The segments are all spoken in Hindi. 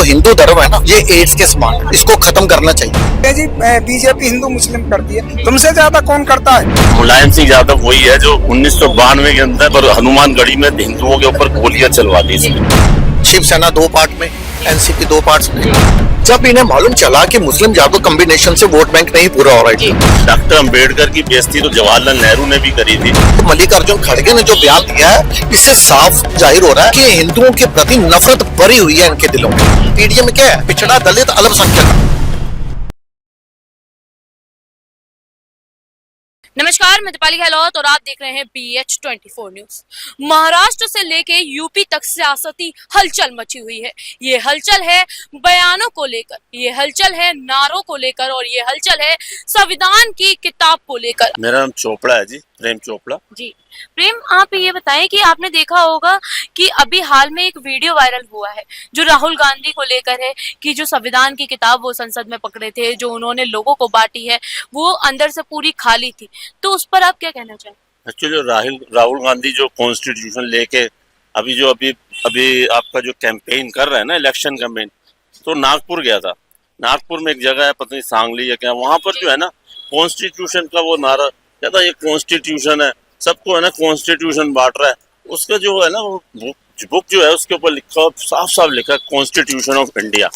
हिंदू धर्म है ना, ये एड्स के समान है, इसको खत्म करना चाहिए। जी बीजेपी हिंदू मुस्लिम करती है, तुमसे ज्यादा कौन करता है? मुलायम सिंह यादव वही है जो 1992 के अंदर पर हनुमानगढ़ी में हिंदुओं के ऊपर गोलियां चलवा दी थी। शिवसेना 2 पार्ट में, एनसीपी 2 पार्ट में। जब इन्हें मालूम चला कि मुस्लिम यादव कॉम्बिनेशन से वोट बैंक नहीं पूरा हो रहा है, डॉक्टर अम्बेडकर की बेइज्जती तो जवाहरलाल नेहरू ने भी करी थी। मल्लिकार्जुन खड़गे ने जो बयान दिया है, इससे साफ जाहिर हो रहा है कि हिंदुओं के प्रति नफरत भरी हुई है इनके दिलों में। पीडीएम में क्या है? पिछड़ा, दलित, अल्पसंख्यक। नमस्कार, मैं दीपाली गहलोत और आप देख रहे हैं BH24 न्यूज। महाराष्ट्र से लेके यूपी तक सियासती हलचल मची हुई है। ये हलचल है बयानों को लेकर, ये हलचल है नारों को लेकर और ये हलचल है संविधान की किताब को लेकर। मेरा नाम चोपड़ा है जी, प्रेम चोपड़ा जी प्रेम, आप ये बताएं कि आपने देखा होगा कि अभी हाल में एक वीडियो वायरल हुआ है जो राहुल गांधी को लेकर है कि जो संविधान की किताब वो संसद में पकड़े थे, जो उन्होंने लोगों को बांटी है, वो अंदर से पूरी खाली थी। तो उस पर आप क्या कहना चाहेंगे? एक्चुअली राहुल गांधी जो कॉन्स्टिट्यूशन लेके अभी आपका जो कैंपेन कर रहा है ना, इलेक्शन कैंपेन, तो नागपुर गया था। नागपुर में एक जगह है, पता नहीं सांगली या क्या, वहां पर जो है ना कॉन्स्टिट्यूशन का वो नारा कहता ये कॉन्स्टिट्यूशन है, सबको है ना कॉन्स्टिट्यूशन बांट रहा है। उसका जो है ना वो बुक जो है उसके ऊपर लिखा, साफ साफ लिखा है कॉन्स्टिट्यूशन ऑफ इंडिया,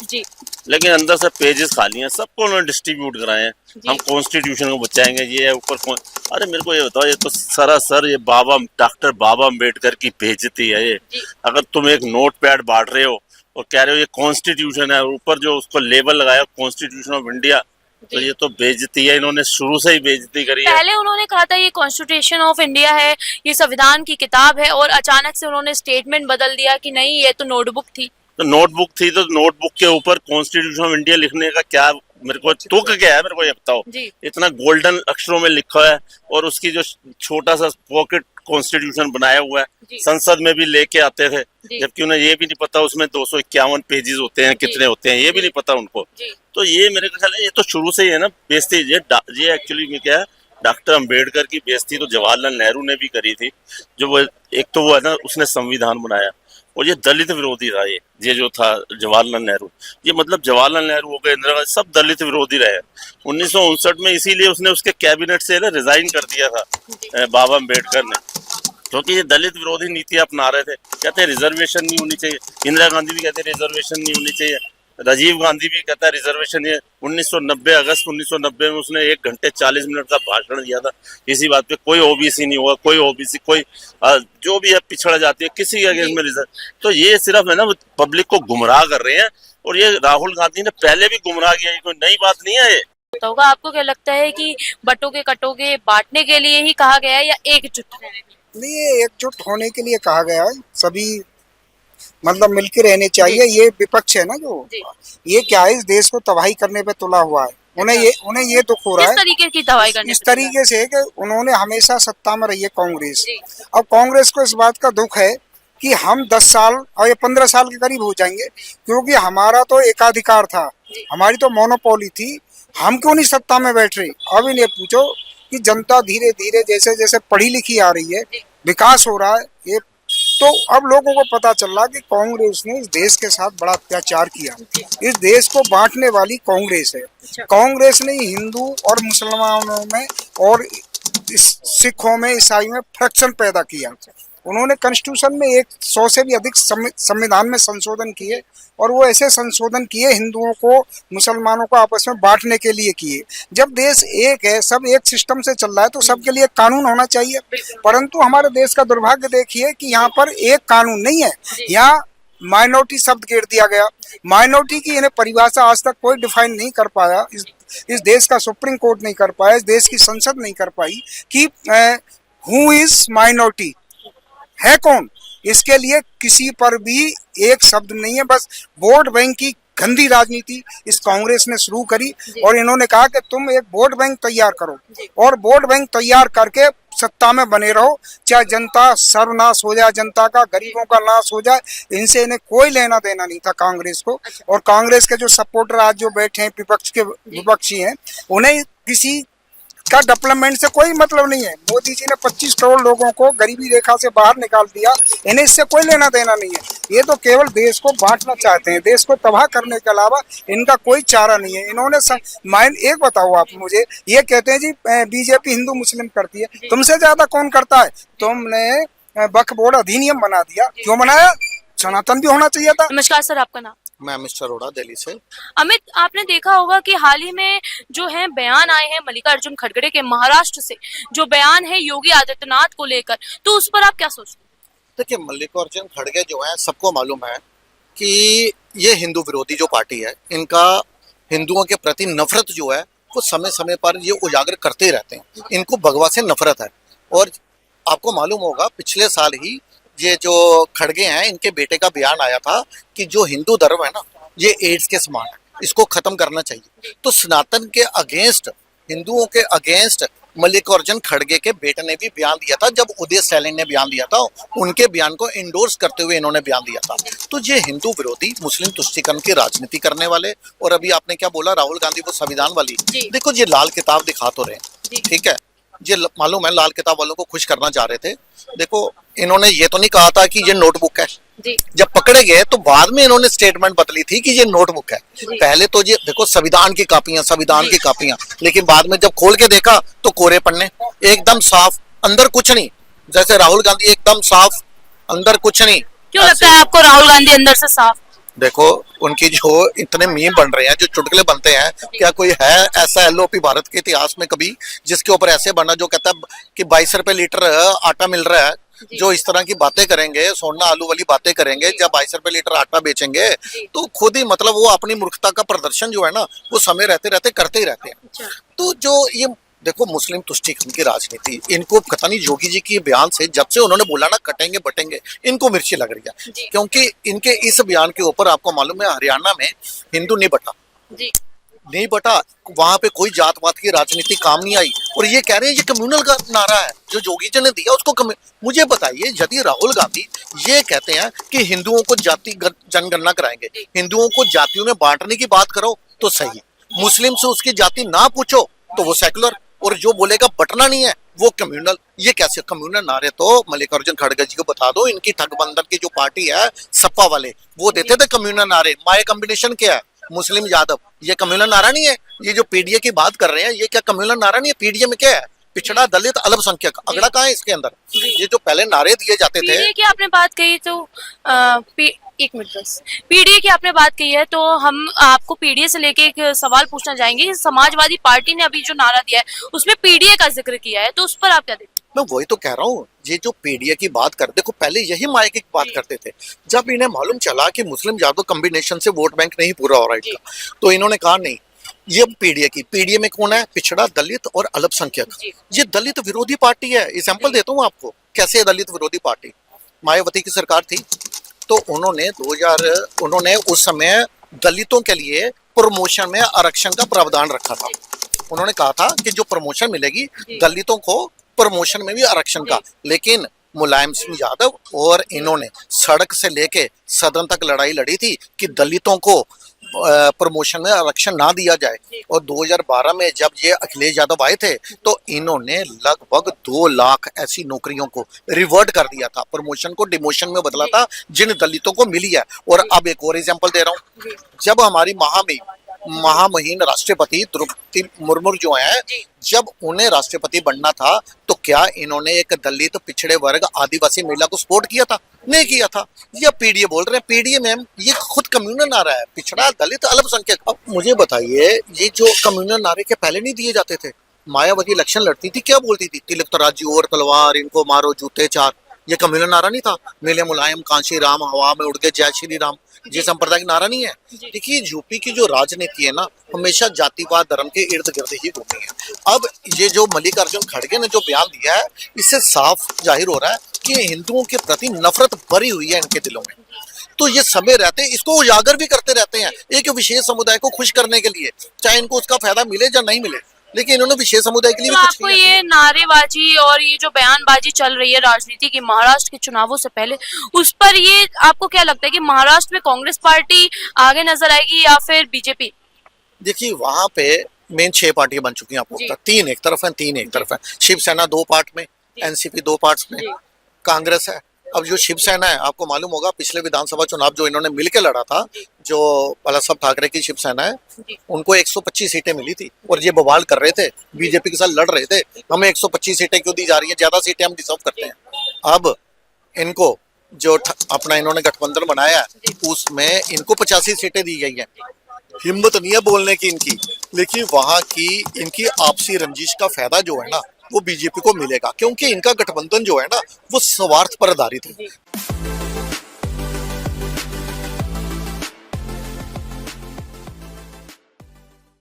लेकिन अंदर से पेजेस खाली हैं। सबको उन्होंने डिस्ट्रीब्यूट कराए हैं, हम कॉन्स्टिट्यूशन को बचाएंगे, ये है ऊपर कौन। अरे मेरे को ये बताओ, ये तो सरासर ये डॉक्टर बाबा अम्बेडकर की बेइज्जती है ये। अगर तुम एक नोट पैड बांट रहे हो और कह रहे हो ये कॉन्स्टिट्यूशन है, ऊपर जो उसको लेबल लगाया कॉन्स्टिट्यूशन ऑफ इंडिया, तो ये तो बेइज्जती है। इन्होंने शुरू से ही बेइज्जती करी है। पहले उन्होंने कहा था ये कॉन्स्टिट्यूशन ऑफ इंडिया है, ये संविधान की किताब है, और अचानक से उन्होंने स्टेटमेंट बदल दिया कि नहीं ये तो नोटबुक थी। तो नोटबुक थी तो नोटबुक के ऊपर कॉन्स्टिट्यूशन ऑफ इंडिया लिखने का क्या मेरे को तुक क्या है? मेरे को ये बताओ। इतना गोल्डन अक्षरों में लिखा है और उसकी जो छोटा सा पॉकेट कॉन्स्टिट्यूशन बनाया हुआ है, संसद में भी लेके आते थे, जबकि उन्हें ये भी नहीं पता उसमें 251 पेजेस होते हैं, कितने होते हैं ये भी नहीं पता उनको। तो ये मेरे ख्याल है ये तो शुरू से ही है ना बेइज्जती। ये एक्चुअली में क्या है, डॉक्टर अम्बेडकर की बेइज्जती तो जवाहरलाल नेहरू ने भी करी थी। जो वो एक तो वो है ना उसने संविधान बनाया, और ये दलित विरोधी था। ये जो था जवाहरलाल नेहरू, ये मतलब जवाहरलाल नेहरू हो गए, इंदिरा गांधी, सब दलित विरोधी रहे। 1959 में इसीलिए उसने उसके कैबिनेट से रिजाइन कर दिया था बाबा अम्बेडकर ने, क्योंकि ये दलित विरोधी नीति अपना रहे थे। कहते हैं रिजर्वेशन नहीं होनी चाहिए, इंदिरा गांधी भी कहते हैं रिजर्वेशन नहीं होनी चाहिए, राजीव गांधी भी कहता है रिजर्वेशन। ये 1990 अगस्त 1990 में उसने 1 घंटे 40 मिनट का भाषण दिया था इसी बात पे, कोई ओबीसी नहीं होगा, कोई ओबीसी, कोई जो भी है पिछड़ा जाती है, किसी के अगेंस्ट में रिजर्व। तो ये सिर्फ है ना पब्लिक को गुमराह कर रहे हैं, और ये राहुल गांधी ने पहले भी गुमराह किया, कोई नई बात नहीं है ये। होगा आपको क्या लगता है कि बटोगे कटोगे बांटने के लिए ही कहा गया है या एकजुट रहने के लिए? नहीं, ये एकजुट होने के लिए कहा गया है, सभी मतलब मिलकर रहने चाहिए। ये विपक्ष है ना जो, ये क्या है, इस देश को तबाही करने पे तुला हुआ है। उन्हें ये दुख हो रहा है इस तरीके की तबाही करने, इस तरीके से कि उन्होंने हमेशा सत्ता में रही है कांग्रेस। अब कांग्रेस को इस बात का दुख है कि हम 10 साल और ये 15 साल के करीब हो जाएंगे, क्योंकि हमारा तो एकाधिकार था, हमारी तो मोनोपोली थी, हम क्यों नहीं सत्ता में बैठ रहे। अब इन्हें पूछो कि जनता धीरे धीरे जैसे जैसे पढ़ी लिखी आ रही है, विकास हो रहा है, ये तो अब लोगों को पता चल रहा कि कांग्रेस ने इस देश के साथ बड़ा अत्याचार किया। इस देश को बांटने वाली कांग्रेस है। कांग्रेस ने हिंदू और मुसलमानों में और सिखों में, ईसाई में फ्रैक्शन पैदा किया। उन्होंने कॉन्स्टिट्यूशन में 100 से भी अधिक संविधान में संशोधन किए, और वो ऐसे संशोधन किए हिंदुओं को मुसलमानों को आपस में बांटने के लिए किए। जब देश एक है, सब एक सिस्टम से चल रहा है, तो सबके लिए कानून होना चाहिए। परंतु हमारे देश का दुर्भाग्य देखिए कि यहाँ पर एक कानून नहीं है, यहाँ माइनॉरिटी शब्द घेर दिया गया। माइनॉरिटी की इन्हें परिभाषा आज तक कोई डिफाइन नहीं कर पाया। इस देश का सुप्रीम कोर्ट नहीं कर पाया, इस देश की संसद नहीं कर पाई कि हु इज माइनॉरिटी, है कौन। इसके लिए किसी पर भी एक शब्द नहीं है। बस वोट बैंक की गंदी राजनीति इस कांग्रेस ने शुरू करी, और इन्होंने कहा कि तुम एक वोट बैंक तैयार करो, और वोट बैंक तैयार करके सत्ता में बने रहो, चाहे जनता सर्वनाश हो जाए, जनता का, गरीबों का नाश हो जाए। इनसे इन्हें कोई लेना देना नहीं था कांग्रेस को। और कांग्रेस के जो सपोर्टर आज जो बैठे हैं विपक्षी हैं, उन्हें किसी का डेवलपमेंट से कोई मतलब नहीं है। मोदी जी ने 25 करोड़ लोगों को गरीबी रेखा से बाहर निकाल दिया, इन्हें इससे कोई लेना देना नहीं है। ये तो केवल देश को बांटना चाहते हैं, देश को तबाह करने के अलावा इनका कोई चारा नहीं है। इन्होंने माइंड एक बताओ आप मुझे, ये कहते हैं जी बीजेपी हिंदू मुस्लिम करती है, तुमसे ज्यादा कौन करता है? तुमने वक्फ बोर्ड अधिनियम बना दिया, क्यों बनाया? सनातन भी होना चाहिए था। नमस्कार सर, आपका नाम? मैं मिस्टर अरोड़ा, दिल्ली से। अमित, आपने देखा होगा कि हाल ही में जो है बयान आए हैं मल्लिकार्जुन खड़गे के महाराष्ट्र से, जो बयान है योगी आदित्यनाथ को लेकर, तो उस पर आप क्या सोचते हैं? देखिए, मल्लिकार्जुन खड़गे जो है, सबको मालूम है कि ये हिंदू विरोधी जो पार्टी है, इनका हिंदुओं के प्रति नफरत जो है वो समय समय पर ये उजागर करते रहते हैं। इनको भगवा से नफरत है। और आपको मालूम होगा पिछले साल ही ये जो खड़गे हैं, इनके बेटे का बयान आया था कि जो हिंदू धर्म है ना, ये एड्स के समान है, इसको खत्म करना चाहिए। तो सनातन के अगेंस्ट, हिंदुओं के अगेंस्ट मल्लिकार्जुन खड़गे के बेटे ने भी बयान दिया था। जब उदय सैलन ने बयान दिया था, उनके बयान को इंडोर्स करते हुए इन्होंने बयान दिया था। तो ये हिंदू विरोधी, मुस्लिम तुष्टीकरण की राजनीति करने वाले, और अभी आपने क्या बोला, राहुल गांधी वो संविधान वाली, देखो ये लाल किताब दिखा तो रहे हैं, ठीक है, ये मालूम है लाल किताब वालों को खुश करना चाह रहे थे। देखो, इन्होंने ये तो नहीं कहा था कि ये नोटबुक है। जब पकड़े गए तो बाद में इन्होंने स्टेटमेंट बदली थी कि ये नोटबुक है। पहले तो ये देखो संविधान की कापियां, लेकिन बाद में जब खोल के देखा तो कोरे पन्ने, एकदम साफ, अंदर कुछ नहीं। जैसे राहुल गांधी एकदम साफ, अंदर कुछ नहीं। क्यों लगता है आपको राहुल गांधी अंदर से साफ? देखो, उनकी जो इतने मीम बन रहे हैं, जो चुटकुले बनते हैं, क्या कोई है ऐसा एलओपी भारत के इतिहास में कभी जिसके ऊपर ऐसे बना जो कहता है कि 22 रुपए लीटर आटा मिल रहा है? जो इस तरह की बातें करेंगे, सोना आलू वाली बातें करेंगे, जब 22 रुपए लीटर आटा बेचेंगे, तो खुद ही मतलब वो अपनी मूर्खता का प्रदर्शन जो है ना, वो समय रहते रहते करते ही रहते हैं। तो जो ये देखो मुस्लिम तुष्टीकरण की राजनीति, इनको पता नहीं योगी जी के बयान से, जब से उन्होंने बोला ना कटेंगे बटेंगे, इनको मिर्ची लग रही है। क्योंकि इनके इस बयान के ऊपर आपको मालूम है हरियाणा में हिंदू नहीं बटा, नहीं बटा, वहां पे कोई जात पात की राजनीति काम नहीं आई। और ये कह रहे हैं ये कम्युनल का नारा है जो योगी जी ने दिया उसको मुझे बताइए, यदि राहुल गांधी ये कहते हैं कि हिंदुओं को जाति जनगणना कराएंगे, हिंदुओं को जातियों में बांटने की बात करो तो सही, मुस्लिम से उसकी जाति ना पूछो तो वो सेकुलर, और जो बोलेगा बटना नहीं है वो कम्युनल। ये कैसे कम्युनल नारे? तो मल्लिकार्जुन खड़गे जी को बता दो, इनकी ठगबंधन की जो पार्टी है सपा वाले, वो देते थे कम्युनल नारे। माय कॉम्बिनेशन क्या है? मुस्लिम यादव, ये कम्युनल नारा नहीं है? ये जो पीडीए की बात कर रहे हैं, ये क्या कम्युनल नारा नहीं है? पीडीए में क्या है? पिछड़ा, दलित, अल्पसंख्यक, अगला कहाँ है इसके अंदर? ये जो पहले नारे दिए जाते थे। पीडीए की आपने बात कही तो एक मिनट बस, पीडीए की आपने बात कही है तो हम आपको पीडीए से लेके एक सवाल पूछना चाहेंगे। समाजवादी पार्टी ने अभी जो नारा दिया है उसमें पीडीए का जिक्र किया है, तो उस पर आप क्या देखते हैं? मैं वही तो कह रहा हूँ, ये जो पीडीए की बात कर, देखो पहले यही माय की बात करते थे। जब इन्हें मालूम चला कि मुस्लिम यादव कॉम्बिनेशन से वोट बैंक नहीं पूरा हो रहा है इनका, तो इन्होंने कहा नहीं, ये पीडीए में कौन है? पिछड़ा, दलित और अल्पसंख्यक। ये दलित विरोधी पार्टी है। एग्जाम्पल देता हूँ आपको कैसे है दलित विरोधी पार्टी। मायावती की सरकार थी तो उन्होंने उस समय दलितों के लिए प्रमोशन में आरक्षण का प्रावधान रखा था। उन्होंने कहा था कि जो प्रमोशन मिलेगी दलितों को, प्रमोशन में भी आरक्षण का। लेकिन मुलायम सिंह यादव और इन्होंने सड़क से लेके सदन तक लड़ाई लड़ी थी कि दलितों को प्रमोशन में आरक्षण ना दिया जाए। और 2012 में जब ये अखिलेश यादव आए थे तो इन्होंने लगभग 2 लाख ऐसी नौकरियों को रिवर्ट कर दिया था, प्रमोशन को डिमोशन में बदला था, जिन दलितों को मिली है। और अब एक और एग्जांपल दे रहा हूँ, जब हमारी महामहिम राष्ट्रपति द्रौपदी मुर्मू जो है, जब उन्हें राष्ट्रपति बनना था तो क्या इन्होंने एक दलित, पिछड़े वर्ग, आदिवासी महिला को सपोर्ट किया था? नहीं किया था। ये पीडीए बोल रहे हैं, पीडीए में ये खुद कम्युनल नारा है, पिछड़ा, दलित, अल्पसंख्यक। अब मुझे बताइए, ये जो कम्युनल नारे के पहले नहीं दिए जाते थे? मायावती इलेक्शन लड़ती थी, क्या बोलती थी? तिलक तराजू और तलवार, इनको मारो जूते चार। ये कम्युनल नारा नहीं था? मिले मुलायम कांशी राम, हवा में उड़ गए जय श्री राम, ये सांप्रदायिक नारा नहीं है? देखिए, यूपी की जो राजनीति है ना, हमेशा जातिवाद, धर्म के इर्द गिर्द ही घूमी है। अब ये जो मल्लिकार्जुन खड़गे ने जो बयान दिया है, इससे साफ जाहिर हो रहा है कि हिंदुओं के प्रति नफरत भरी हुई है इनके दिलों में। तो ये समय रहते इसको उजागर भी करते रहते हैं एक विशेष समुदाय को खुश करने के लिए, चाहे इनको उसका फायदा मिले या नहीं मिले, लेकिन इन्होंने विशेष समुदाय के लिए तो भी आपको ये नारेबाजी और ये जो बयानबाजी चल रही है राजनीति की महाराष्ट्र के चुनावों से पहले, उस पर ये आपको क्या लगता है कि महाराष्ट्र में कांग्रेस पार्टी आगे नजर आएगी या फिर बीजेपी? देखिए, वहां पे मेन 6 पार्टियां बन चुकी हैं आपको जी। पता, 3 एक तरफ है, 3 एक तरफ है। शिवसेना 2 पार्ट में, एनसीपी 2 पार्ट्स में, जी। कांग्रेस है। अब जो शिवसेना है, आपको मालूम होगा पिछले विधानसभा चुनाव जो इन्होंने मिलकर लड़ा था, जी। जो बालासाहब ठाकरे की शिवसेना है, जी। उनको 125 सीटें मिली थी और ये बवाल कर रहे थे, बीजेपी के साथ लड़ रहे थे, हमें 125 सीटें क्यों दी जा रही है, ज्यादा सीटें हम डिजर्व करते हैं। अब इनको जो अपना इन्होंने गठबंधन बनाया है, उसमें इनको 85 सीटें दी गई हैं। हिम्मत नहीं है बोलने की इनकी, लेकिन वहां की इनकी आपसी रंजिश का फायदा जो है ना, वो बीजेपी को मिलेगा, क्योंकि इनका गठबंधन जो है ना, वो स्वार्थ पर आधारित है।